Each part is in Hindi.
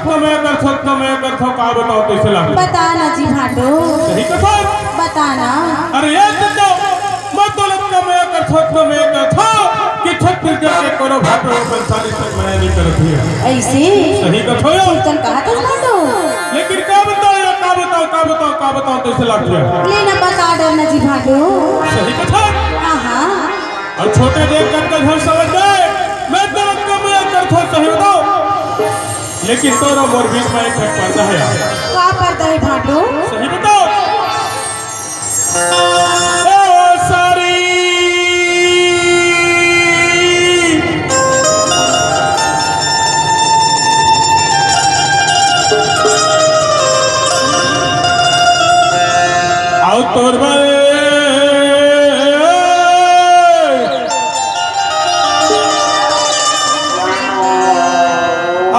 का बताओ कैसे लगे? बताना जी भाटो। सही कथा बताना। अरे ये तो मतलब का मैं कर कि छत्तीसगढ़ के कोनो भाटो बंसाली से मैं नहीं करती है ऐसे सही कथा हो तुम कहा था भाटो लेकिन का बताओ कैसे लगे? लेना बता दो ना जी भाटो। सही कथा हाँ और छोटे देख करके घर समझ गए मैं गलत का मैं करता सही बताओ लेकिन तोरा मोर बीच में एक पर्दा है का पर्दा है भाटो? सही बताओ ओ सारी आओ तोर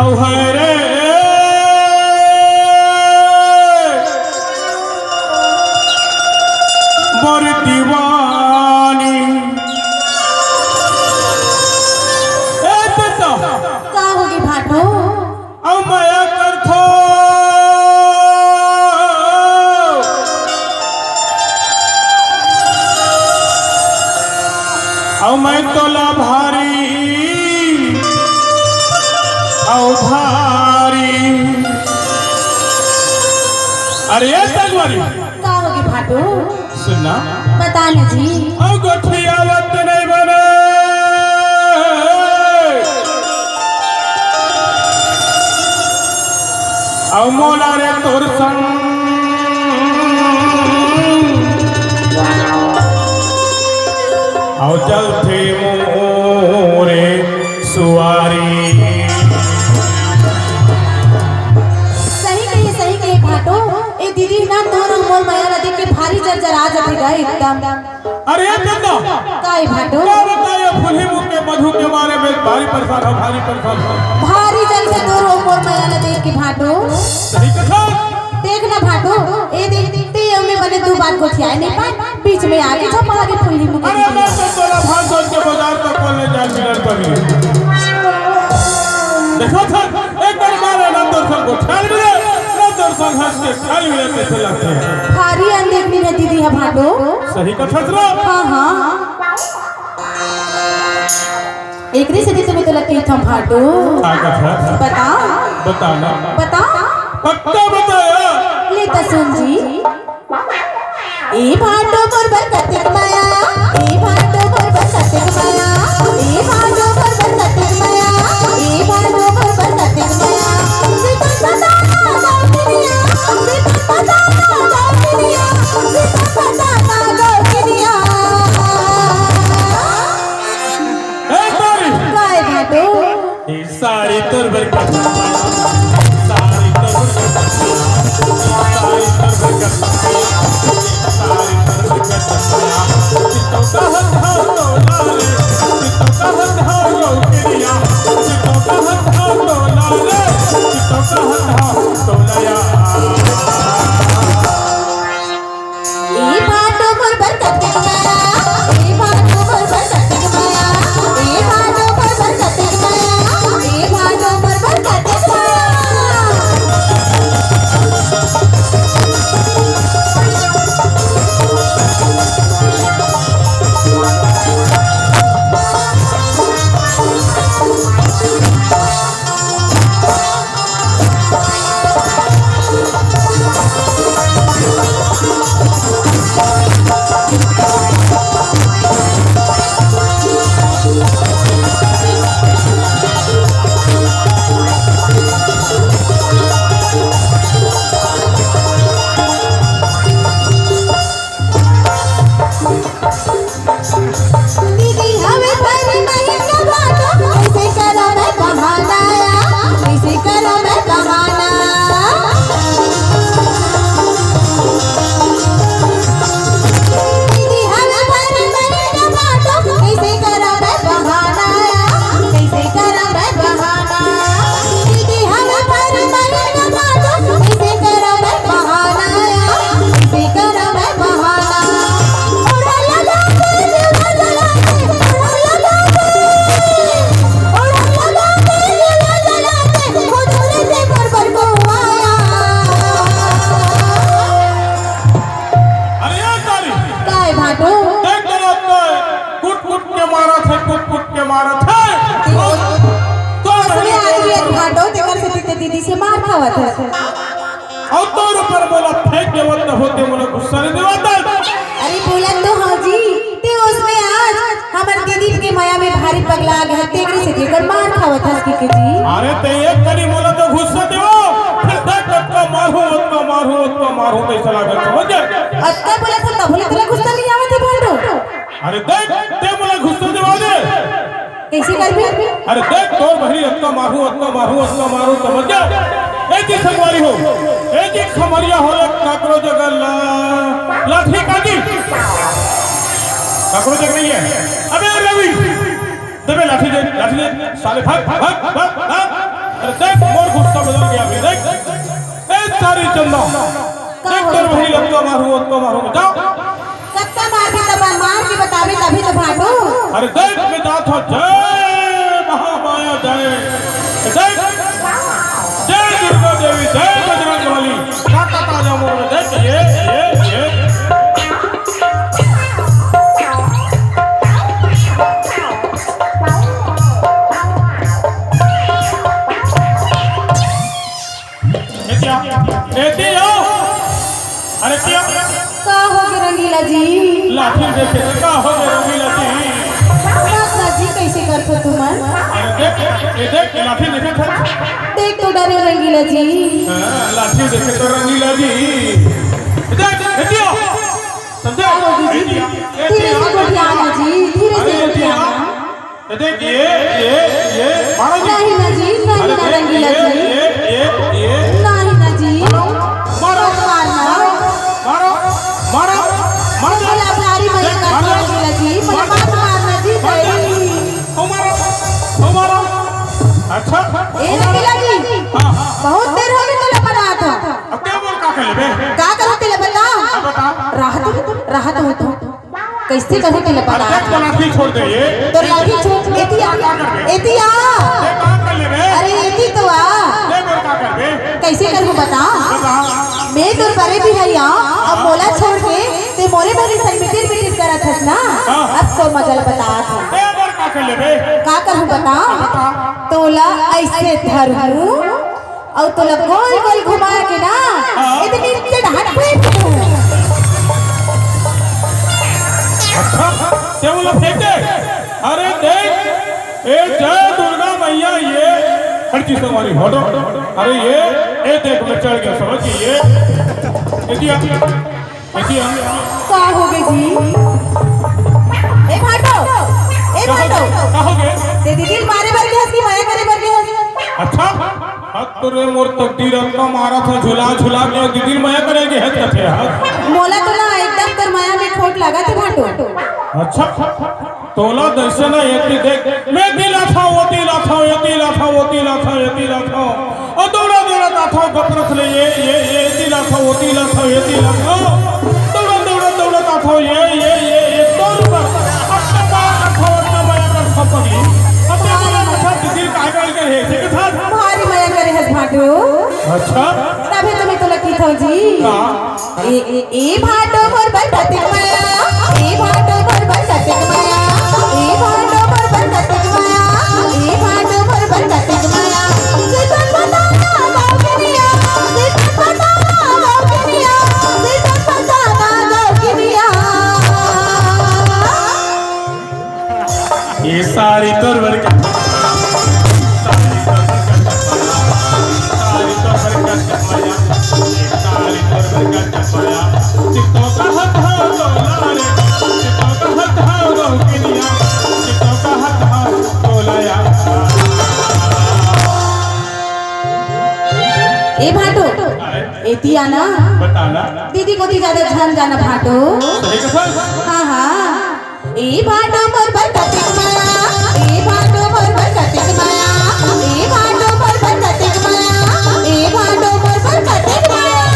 आओ है रे मोर दीवानी ए बेटा का होगी भाटो? अब माया करथो अब मैं तोला भारी आओ भारी अरे ये तगवारी का होगी भाटो? सुनना बताना जी। अब गोठियावत नहीं बने अब मोला रे तोर संग अब चलते मोरे सुवारी सही कही भाटो। ए दीदी ना तोर मोर माया नदी के भारी जर्जरा जाते गए एकदम। अरे बंदा काई भाटो? क्या बताया फुली मुख के मधु के बारे में भारी परेशान हो भारी जल से तोर मोर माया नदी के भाटो। सही कथा देखना भाटो ए देखते हमने बने दो बात गोठिया नहीं पाए बीच में आके छपा के फुली मुख अरे मैं तो तोरा भाषण के बाजार तक बोलने जान मिलन करी देखो था एक बार मारे ना दर्शन को ख्याल मिले ना दर्शन हंस के ख्याल मिले कैसे लगते हैं भारी अनदेखनी है दीदी है भाटो। सही कथा रो हाँ एक रे से तुम्हें तो लगती था भाटो। क्या कथा बता बताना बता पक्का बताया ले तो सुन जी। ए भाटो बरबर कतिक माया ए भाटो बरबर कतिक माया ए भाटो बरबर कतिक माया ए भाटो बरबर कतिक माया सीता पता गाउतिनिया सीता पता गाउतिनिया सीता पता गाउतिनिया ए तारी काय भाटो? ई सारी तोर बरकत सारी तोर बरकत सारी तोर बरकत सारी तोर बरकत चितो कहत हो लाले चितो कहत हो किरिया चितो कहत हो लाले चितो कहत हो लया ए भाटो बरबर कतिक माया ए भाटो बरबर कतिक माया ए भाटो बरबर कतिक माया ए भाटो बरबर कतिक माया। है। और तोर ऊपर बोला फेंक देवत न होते मोला गुस्सा नहीं दिवाता। अरे बोला तो हाँ जी ते उसमें आज हमार दीदी के माया में भारी पगला गया तेरे से जेकर मार खावत हस के जी। अरे ते एक करी मोला तो गुस्सा देवो फिर तक का मारू कैसा लागत समझ जा। अत्ता बोला तो बोले तुला गुस्सा नहीं आवत है भांडो। अरे देख ते मोला गुस्सा दिवा दे कैसे कर भी? अरे देख तोर भरी अत्ता मारू समझ जा। एक ही संगवारी हो एक ही खमरिया होला काकरो जगह लाठी काटी काकरो जगह नहीं है। अबे रवि देबे लाठी दे साले भाग। अरे देख मोर गुस्सा बदल गया अभी देख ए सारी चंदा देख तोर भरी अत्ता मारू जाओ कत्ता मार के तब मार के बतावे तभी तो भांडो। अरे देख मैं जात हो जय महामाया जय दुर्गा देवी जय बजरंग बली काका ताजा मोर में देख ये क्या अरे क्या का हो गए रंगीला जी? लाठी देखे का हो गए रंगीला जी? जी कैसे करते तुम? अरे देख लाठी देखे था देख तो डरे रंगीला जी। लाठी देखे तो रंगीला जी देख हटियो समझे धीरे से गोटियाना जी धीरे से गोटियाना। देख ये मारो नहीं ना जी नहीं ना रंगीला जी ये नहीं ना जी मारो बोला भारी मजा करते रंगीला जी बोला बात मारना जी गई। हमारा अच्छा ए रंगीला जी बहुत देर हो गई तो बना था। अब क्या बोल का कर ले का करो तेरे बता राहत हो तो कैसे कहो तेरे बता देख तो लाठी छोड़ दे ये तो लाठी छोड़ एतिया का कर ले बे अरे एती तो आ दे बोल का कर बे कैसे करूं बता मैं तो बड़े भी है यहाँ अब बोला छोड़ के ते मोरे भरी सन मिटिर करा थस ना अब तो मजल बता था दे बोल का कर ले बे का करूं बता तोला ऐसे धरू और तोला गोल गोल घुमा के ना इतनी चढ़ाट पे अच्छा ते बोला फेंक दे। अरे देख ए जय दुर्गा मैया ये हर चीज हमारी हटो। अरे ये देख मैं चढ़ गया समझ ये का हो गई जी? ए भाटो का हो गए ते दीदी मारे भर के हंसी माया करे भर के हंसी। अच्छा तेरे मोर तकदीर का मारा था झुला के दीदी माया करेंगे है कथे हां मोला तो ना एकदम कर माया में खोट लगा थे भाटो। अच्छा तोला दर्शन यति देख मैं दिला था और दौड़ा था गप रख ले ये दिला था दौड़ा था ये तोर पर अपना माया कर खपगी अपने माया का दिल का आगे के है ठीक था भारी माया करे हस भाटो। अच्छा तभी तुम्हें तो लकी था जी ए भाटो पर बटते माया ए भाटो पर बटते माया ए भाटो पर बटते माया ए भाटो पर बटते माया जितन बताना गौकिनिया जितन बताना गौकिनिया जितन बताना गौकिनिया। ये सारी तोर का ए भाटो एती आना बताना दीदी को ती ज्यादा ध्यान जाना भाटो। सही कहा हाँ ए भाटो पर बटते माया ए भाटो पर बटते माया ए भाटो पर बटते माया ए भाटो पर बटते माया।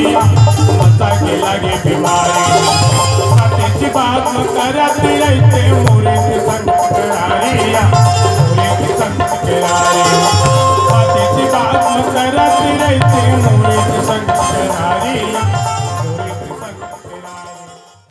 मचा गेला गे बिमारी त्याची बात करत यायचे मोरीची संकरारी